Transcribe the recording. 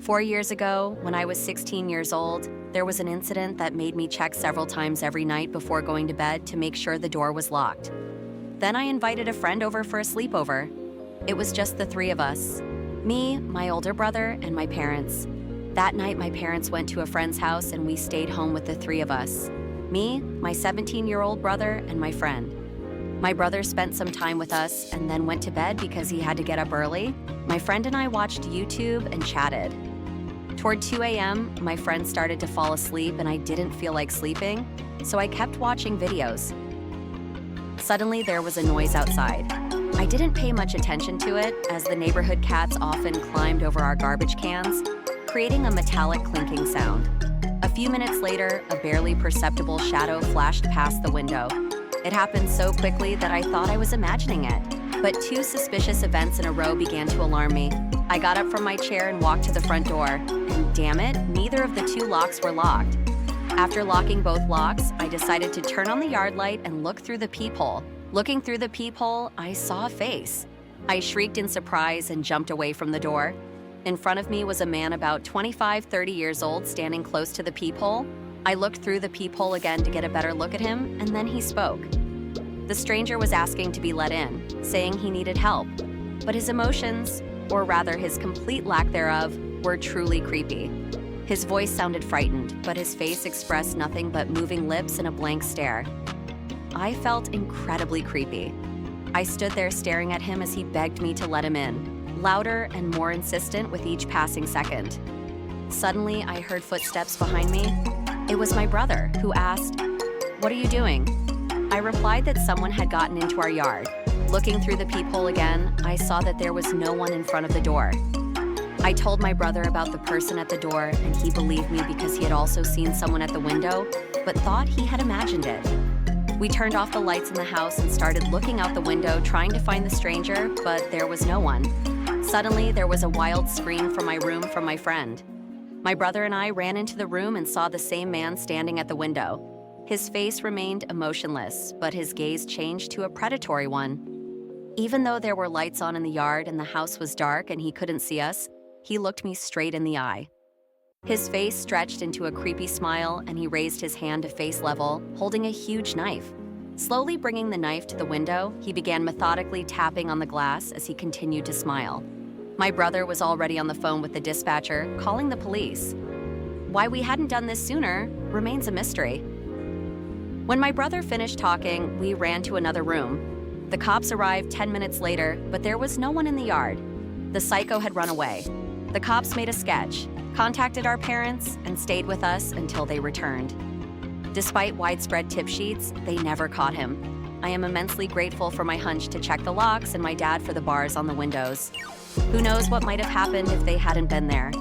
4 years ago, when I was 16 years old, there was an incident that made me check several times every night before going to bed to make sure the door was locked. Then I invited a friend over for a sleepover. It was just the three of us. Me, my older brother, and my parents. That night, my parents went to a friend's house and we stayed home with the three of us. Me, my 17-year-old brother, and my friend. My brother spent some time with us and then went to bed because he had to get up early. My friend and I watched YouTube and chatted. Toward 2 a.m., my friend started to fall asleep and I didn't feel like sleeping, so I kept watching videos. Suddenly, there was a noise outside. I didn't pay much attention to it, as the neighborhood cats often climbed over our garbage cans, creating a metallic clinking sound. A few minutes later, a barely perceptible shadow flashed past the window. It happened so quickly that I thought I was imagining it. But two suspicious events in a row began to alarm me. I got up from my chair and walked to the front door. And damn it, neither of the two locks were locked. After locking both locks, I decided to turn on the yard light and look through the peephole. Looking through the peephole, I saw a face. I shrieked in surprise and jumped away from the door. In front of me was a man about 25-30 years old standing close to the peephole. I looked through the peephole again to get a better look at him, and then he spoke. The stranger was asking to be let in, saying he needed help. But his emotions, or rather his complete lack thereof, were truly creepy. His voice sounded frightened, but his face expressed nothing but moving lips and a blank stare. I felt incredibly creepy. I stood there staring at him as he begged me to let him in, louder and more insistent with each passing second. Suddenly, I heard footsteps behind me. It was my brother, who asked, "What are you doing?" I replied that someone had gotten into our yard. Looking through the peephole again, I saw that there was no one in front of the door. I told my brother about the person at the door, and he believed me because he had also seen someone at the window, but thought he had imagined it. We turned off the lights in the house and started looking out the window trying to find the stranger, but there was no one. Suddenly, there was a wild scream from my room from my friend. My brother and I ran into the room and saw the same man standing at the window. His face remained emotionless, but his gaze changed to a predatory one. Even though there were lights on in the yard and the house was dark and he couldn't see us, he looked me straight in the eye. His face stretched into a creepy smile and he raised his hand to face level, holding a huge knife. Slowly bringing the knife to the window, he began methodically tapping on the glass as he continued to smile. My brother was already on the phone with the dispatcher, calling the police. Why we hadn't done this sooner remains a mystery. When my brother finished talking, we ran to another room. The cops arrived 10 minutes later, but there was no one in the yard. The psycho had run away. The cops made a sketch, contacted our parents, and stayed with us until they returned. Despite widespread tip sheets, they never caught him. I am immensely grateful for my hunch to check the locks and my dad for the bars on the windows. Who knows what might have happened if they hadn't been there?